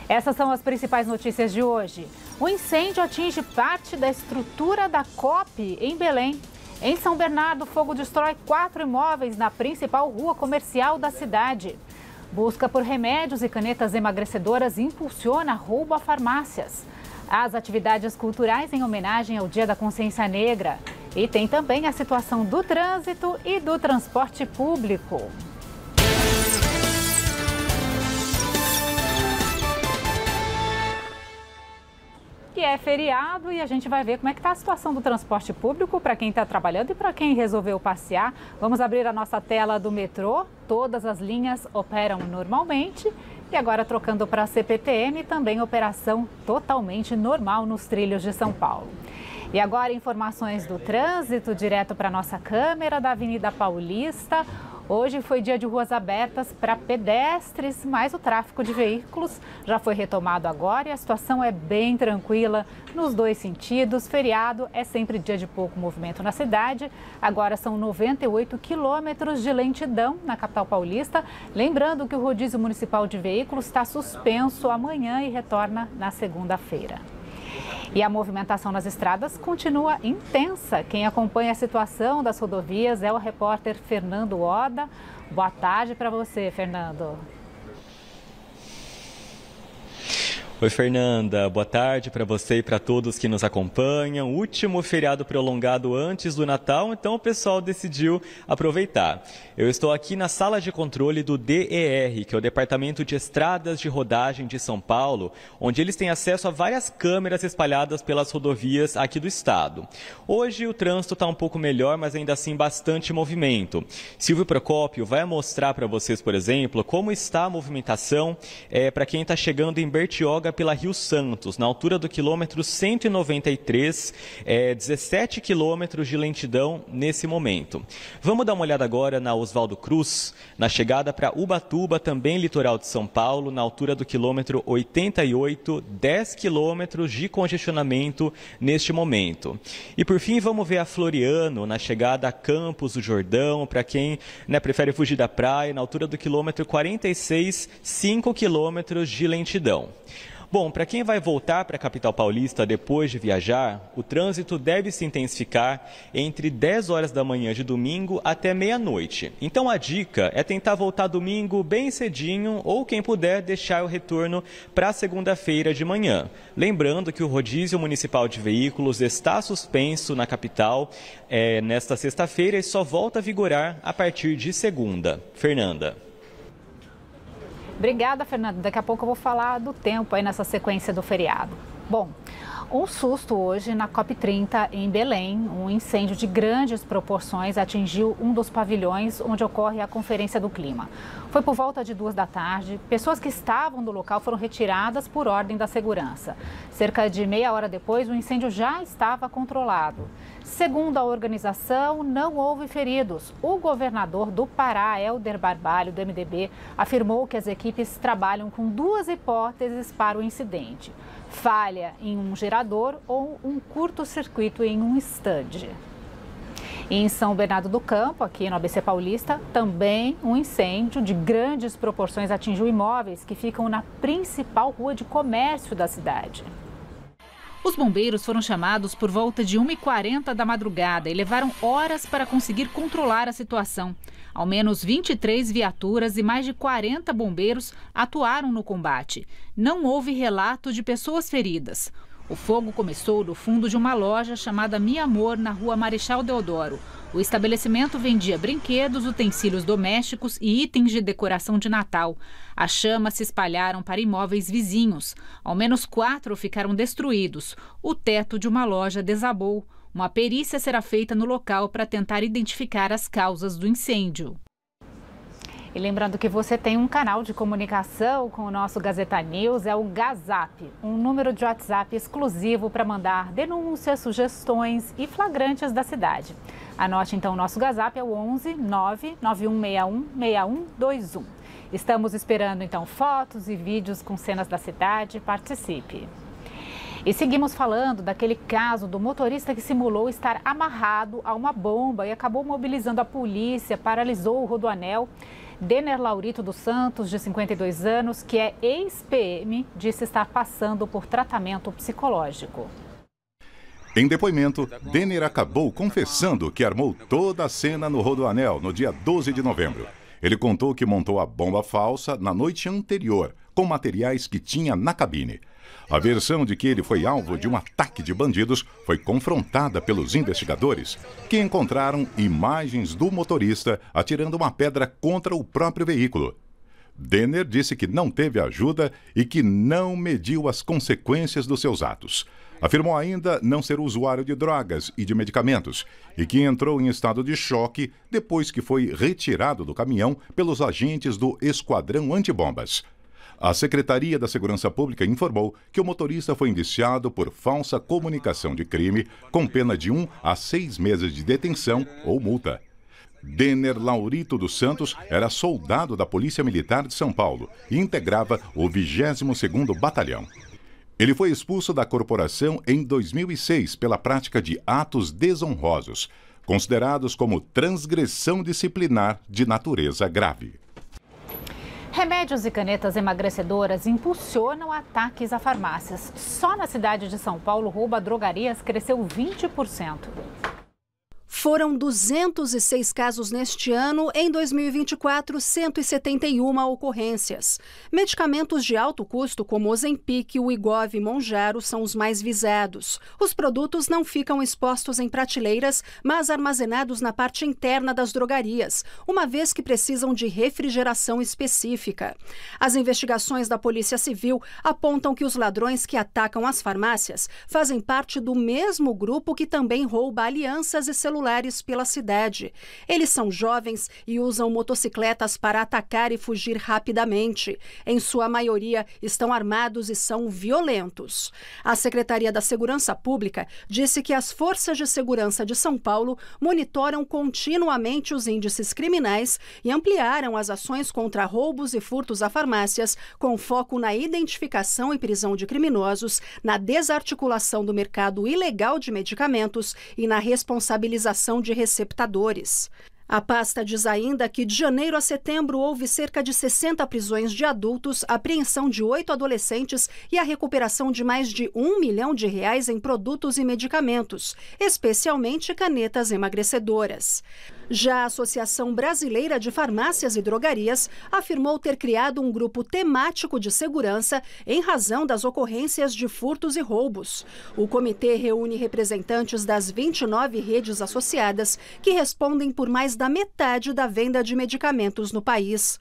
Essas são as principais notícias de hoje. O incêndio atinge parte da estrutura da COP em Belém. Em São Bernardo, fogo destrói 4 imóveis na principal rua comercial da cidade. Busca por remédios e canetas emagrecedoras impulsiona roubo a farmácias. As atividades culturais em homenagem ao Dia da Consciência Negra. E tem também a situação do trânsito e do transporte público. Que é feriado e a gente vai ver como é que está a situação do transporte público para quem está trabalhando e para quem resolveu passear. Vamos abrir a nossa tela do metrô. Todas as linhas operam normalmente. E agora trocando para a CPTM, também operação totalmente normal nos trilhos de São Paulo. E agora informações do trânsito, direto para a nossa câmera da Avenida Paulista. Hoje foi dia de ruas abertas para pedestres, mas o tráfego de veículos já foi retomado agora e a situação é bem tranquila nos dois sentidos. Feriado é sempre dia de pouco movimento na cidade. Agora são 98 quilômetros de lentidão na capital paulista. Lembrando que o rodízio municipal de veículos está suspenso amanhã e retorna na segunda-feira. E a movimentação nas estradas continua intensa. Quem acompanha a situação das rodovias é o repórter Fernando Oda. Boa tarde para você, Fernando. Oi, Fernanda. Boa tarde para você e para todos que nos acompanham. Último feriado prolongado antes do Natal, então o pessoal decidiu aproveitar. Eu estou aqui na sala de controle do DER, que é o Departamento de Estradas de Rodagem de São Paulo, onde eles têm acesso a várias câmeras espalhadas pelas rodovias aqui do estado. Hoje o trânsito está um pouco melhor, mas ainda assim bastante movimento. Silvio Procópio vai mostrar para vocês, por exemplo, como está a movimentação para quem está chegando em Bertioga pela Rio Santos, na altura do quilômetro 193, 17 quilômetros de lentidão nesse momento. Vamos dar uma olhada agora na Oswaldo Cruz, na chegada para Ubatuba, também litoral de São Paulo, na altura do quilômetro 88, 10 quilômetros de congestionamento neste momento. E por fim, vamos ver a Floriano, na chegada a Campos do Jordão, para quem prefere fugir da praia, na altura do quilômetro 46, 5 quilômetros de lentidão. Bom, para quem vai voltar para a capital paulista depois de viajar, o trânsito deve se intensificar entre 10 horas da manhã de domingo até meia-noite. Então a dica é tentar voltar domingo bem cedinho ou, quem puder, deixar o retorno para segunda-feira de manhã. Lembrando que o rodízio municipal de veículos está suspenso na capital nesta sexta-feira e só volta a vigorar a partir de segunda. Fernanda. Obrigada, Fernanda. Daqui a pouco eu vou falar do tempo aí nessa sequência do feriado. Bom, um susto hoje na COP30 em Belém. Um incêndio de grandes proporções atingiu um dos pavilhões onde ocorre a Conferência do Clima. Foi por volta de 2 da tarde. Pessoas que estavam no local foram retiradas por ordem da segurança. Cerca de meia hora depois, o incêndio já estava controlado. Segundo a organização, não houve feridos. O governador do Pará, Helder Barbalho, do MDB, afirmou que as equipes trabalham com 2 hipóteses para o incidente: falha em um gerador ou um curto-circuito em um estande. E em São Bernardo do Campo, aqui no ABC Paulista, também um incêndio de grandes proporções atingiu imóveis que ficam na principal rua de comércio da cidade. Os bombeiros foram chamados por volta de 1h40 da madrugada e levaram horas para conseguir controlar a situação. Ao menos 23 viaturas e mais de 40 bombeiros atuaram no combate. Não houve relato de pessoas feridas. O fogo começou do fundo de uma loja chamada Mi Amor, na rua Marechal Deodoro. O estabelecimento vendia brinquedos, utensílios domésticos e itens de decoração de Natal. As chamas se espalharam para imóveis vizinhos. Ao menos 4 ficaram destruídos. O teto de uma loja desabou. Uma perícia será feita no local para tentar identificar as causas do incêndio. E lembrando que você tem um canal de comunicação com o nosso Gazeta News, é o Gazap, um número de WhatsApp exclusivo para mandar denúncias, sugestões e flagrantes da cidade. Anote então o nosso Gazap, é o 11 99161 6121. Estamos esperando então fotos e vídeos com cenas da cidade. Participe! E seguimos falando daquele caso do motorista que simulou estar amarrado a uma bomba e acabou mobilizando a polícia, paralisou o Rodoanel. Denner Laurito dos Santos, de 52 anos, que é ex-PM, disse estar passando por tratamento psicológico. Em depoimento, Denner acabou confessando que armou toda a cena no Rodoanel no dia 12 de novembro. Ele contou que montou a bomba falsa na noite anterior, com materiais que tinha na cabine. A versão de que ele foi alvo de um ataque de bandidos foi confrontada pelos investigadores, que encontraram imagens do motorista atirando uma pedra contra o próprio veículo. Denner disse que não teve ajuda e que não mediu as consequências dos seus atos. Afirmou ainda não ser usuário de drogas e de medicamentos e que entrou em estado de choque depois que foi retirado do caminhão pelos agentes do Esquadrão Antibombas. A Secretaria da Segurança Pública informou que o motorista foi indiciado por falsa comunicação de crime, com pena de 1 a 6 meses de detenção ou multa. Denner Laurito dos Santos era soldado da Polícia Militar de São Paulo e integrava o 22º Batalhão. Ele foi expulso da corporação em 2006 pela prática de atos desonrosos, considerados como transgressão disciplinar de natureza grave. Remédios e canetas emagrecedoras impulsionam ataques a farmácias. Só na cidade de São Paulo, o roubo a drogarias cresceu 20%. Foram 206 casos neste ano, em 2024, 171 ocorrências. Medicamentos de alto custo, como Ozempic, Wegovy e Mounjaro, são os mais visados. Os produtos não ficam expostos em prateleiras, mas armazenados na parte interna das drogarias, uma vez que precisam de refrigeração específica. As investigações da Polícia Civil apontam que os ladrões que atacam as farmácias fazem parte do mesmo grupo que também rouba alianças e celulares pela cidade. Eles são jovens e usam motocicletas para atacar e fugir rapidamente. Em sua maioria, estão armados e são violentos. A Secretaria da Segurança Pública disse que as forças de segurança de São Paulo monitoram continuamente os índices criminais e ampliaram as ações contra roubos e furtos a farmácias, com foco na identificação e prisão de criminosos, na desarticulação do mercado ilegal de medicamentos e na responsabilização de receptadores. A pasta diz ainda que de janeiro a setembro houve cerca de 60 prisões de adultos, apreensão de 8 adolescentes e a recuperação de mais de R$1 milhão em produtos e medicamentos, especialmente canetas emagrecedoras. Já a Associação Brasileira de Farmácias e Drogarias afirmou ter criado um grupo temático de segurança em razão das ocorrências de furtos e roubos. O comitê reúne representantes das 29 redes associadas que respondem por mais da metade da venda de medicamentos no país.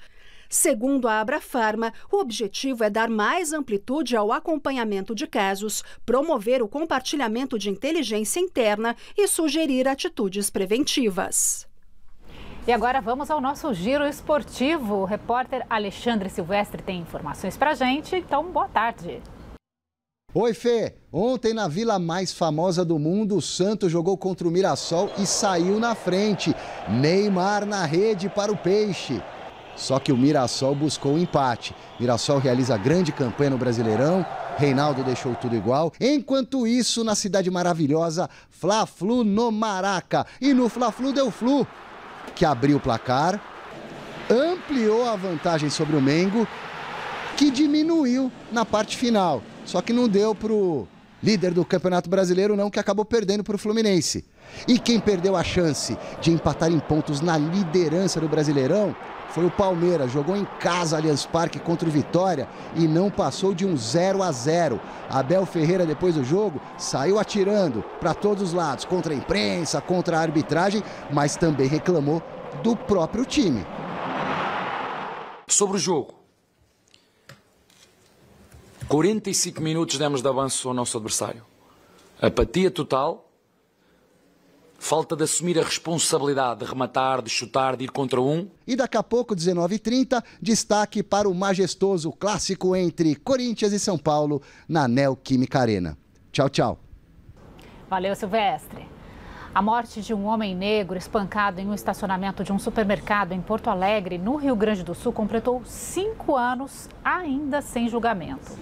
Segundo a Abrafarma, o objetivo é dar mais amplitude ao acompanhamento de casos, promover o compartilhamento de inteligência interna e sugerir atitudes preventivas. E agora vamos ao nosso giro esportivo. O repórter Alexandre Silvestre tem informações pra gente, então boa tarde. Oi, Fê. Ontem, na vila mais famosa do mundo, o Santos jogou contra o Mirassol e saiu na frente. Neymar na rede para o Peixe. Só que o Mirassol buscou o empate. Mirassol realiza grande campanha no Brasileirão. Reinaldo deixou tudo igual. Enquanto isso, na cidade maravilhosa, Fla-Flu no Maraca. E no Fla-Flu deu Flu, que abriu o placar, ampliou a vantagem sobre o Mengo, que diminuiu na parte final. Só que não deu para o líder do Campeonato Brasileiro, não, que acabou perdendo para o Fluminense. E quem perdeu a chance de empatar em pontos na liderança do Brasileirão foi o Palmeiras. Jogou em casa, Allianz Parque, contra o Vitória e não passou de um 0-0. Abel Ferreira, depois do jogo, saiu atirando para todos os lados, contra a imprensa, contra a arbitragem, mas também reclamou do próprio time. Sobre o jogo, 45 minutos demos de avanço ao nosso adversário. Apatia total, falta de assumir a responsabilidade de rematar, de chutar, de ir contra um. E daqui a pouco, 19h30, destaque para o majestoso clássico entre Corinthians e São Paulo na Neoquímica Arena. Tchau, tchau. Valeu, Silvestre. A morte de um homem negro espancado em um estacionamento de um supermercado em Porto Alegre, no Rio Grande do Sul, completou 5 anos ainda sem julgamento.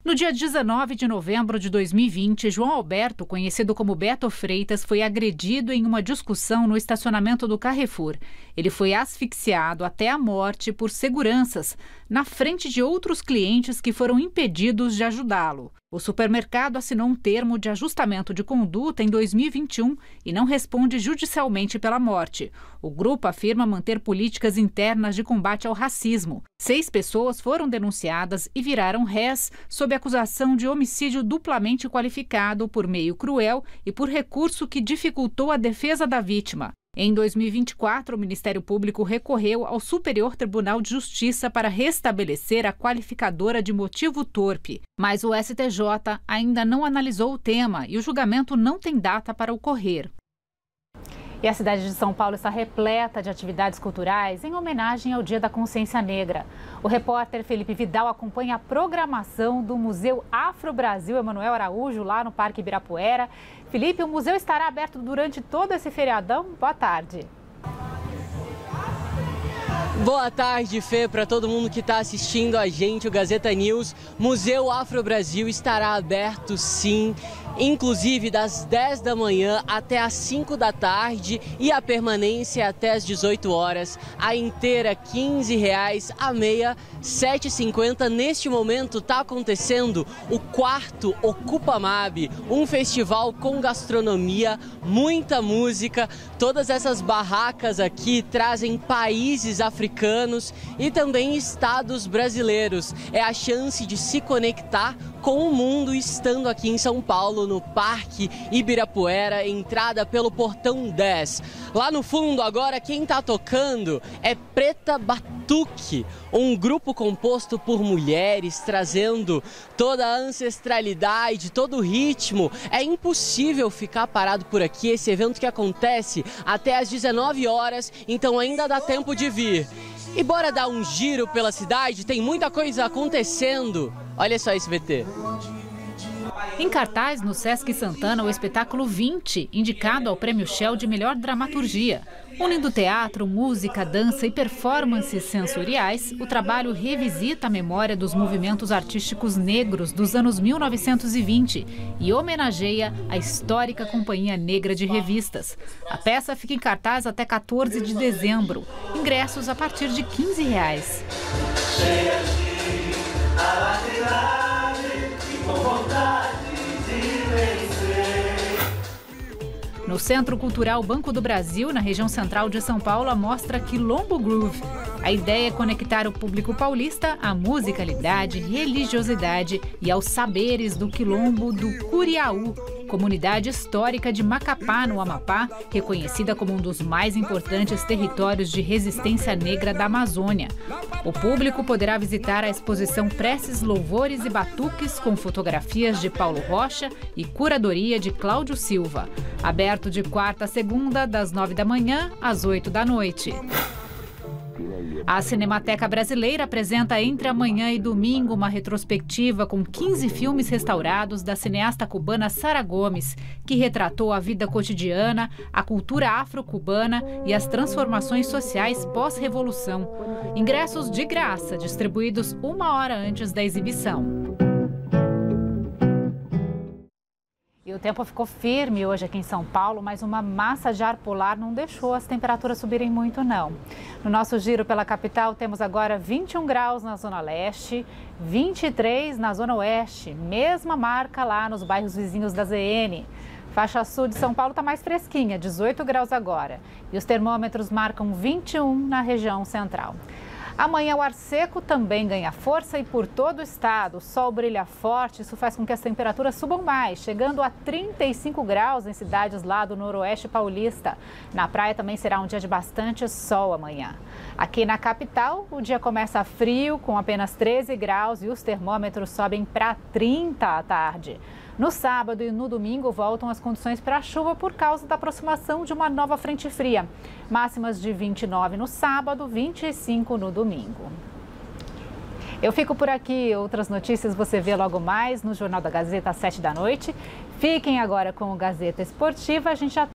No dia 19 de novembro de 2020, João Alberto, conhecido como Beto Freitas, foi agredido em uma discussão no estacionamento do Carrefour. Ele foi asfixiado até a morte por seguranças, na frente de outros clientes que foram impedidos de ajudá-lo. O supermercado assinou um termo de ajustamento de conduta em 2021 e não responde judicialmente pela morte. O grupo afirma manter políticas internas de combate ao racismo. 6 pessoas foram denunciadas e viraram réis sob acusação de homicídio duplamente qualificado por meio cruel e por recurso que dificultou a defesa da vítima. Em 2024, o Ministério Público recorreu ao Superior Tribunal de Justiça para restabelecer a qualificadora de motivo torpe. Mas o STJ ainda não analisou o tema e o julgamento não tem data para ocorrer. E a cidade de São Paulo está repleta de atividades culturais em homenagem ao Dia da Consciência Negra. O repórter Felipe Vidal acompanha a programação do Museu Afro-Brasil Emanuel Araújo, lá no Parque Ibirapuera. Felipe, o museu estará aberto durante todo esse feriadão? Boa tarde. Boa tarde, Fê, para todo mundo que está assistindo a gente, o Gazeta News. Museu Afro-Brasil estará aberto, sim, inclusive das 10 da manhã até as 5 da tarde e a permanência até as 18 horas. A inteira R$ 15, a meia R$ 7,50. Neste momento está acontecendo o 4º Ocupa Mab, um festival com gastronomia, muita música. Todas essas barracas aqui trazem países africanos e também estados brasileiros. É a chance de se conectar com o mundo estando aqui em São Paulo, no Parque Ibirapuera, entrada pelo Portão 10. Lá no fundo agora quem está tocando é Preta Batuque, um grupo composto por mulheres, trazendo toda a ancestralidade, todo o ritmo. É impossível ficar parado por aqui, esse evento que acontece até às 19 horas, então ainda dá tempo de vir. E bora dar um giro pela cidade, tem muita coisa acontecendo. Olha só esse VT. Em cartaz, no Sesc Santana, o espetáculo 20, indicado ao Prêmio Shell de Melhor Dramaturgia. Unindo teatro, música, dança e performances sensoriais, o trabalho revisita a memória dos movimentos artísticos negros dos anos 1920 e homenageia a histórica Companhia Negra de Revistas. A peça fica em cartaz até 14 de dezembro. Ingressos a partir de R$ 15. No Centro Cultural Banco do Brasil, na região central de São Paulo, a mostra Quilombo Groove. A ideia é conectar o público paulista à musicalidade, religiosidade e aos saberes do Quilombo do Curiaú, comunidade histórica de Macapá, no Amapá, reconhecida como um dos mais importantes territórios de resistência negra da Amazônia. O público poderá visitar a exposição Preces, Louvores e Batuques, com fotografias de Paulo Rocha e curadoria de Cláudio Silva. Aberto de quarta a segunda, das 9 da manhã às 8 da noite. A Cinemateca Brasileira apresenta entre amanhã e domingo uma retrospectiva com 15 filmes restaurados da cineasta cubana Sara Gomes, que retratou a vida cotidiana, a cultura afro-cubana e as transformações sociais pós-revolução. Ingressos de graça, distribuídos 1 hora antes da exibição. E o tempo ficou firme hoje aqui em São Paulo, mas uma massa de ar polar não deixou as temperaturas subirem muito, não. No nosso giro pela capital, temos agora 21 graus na Zona Leste, 23 na Zona Oeste, mesma marca lá nos bairros vizinhos da ZN. Faixa sul de São Paulo está mais fresquinha, 18 graus agora. E os termômetros marcam 21 na região central. Amanhã o ar seco também ganha força e por todo o estado o sol brilha forte. Isso faz com que as temperaturas subam mais, chegando a 35 graus em cidades lá do noroeste paulista. Na praia também será um dia de bastante sol amanhã. Aqui na capital, o dia começa frio, com apenas 13 graus e os termômetros sobem para 30 à tarde. No sábado e no domingo voltam as condições para chuva por causa da aproximação de uma nova frente fria. Máximas de 29 no sábado, 25 no domingo. Eu fico por aqui. Outras notícias você vê logo mais no Jornal da Gazeta às 7 da noite. Fiquem agora com o Gazeta Esportiva. A gente já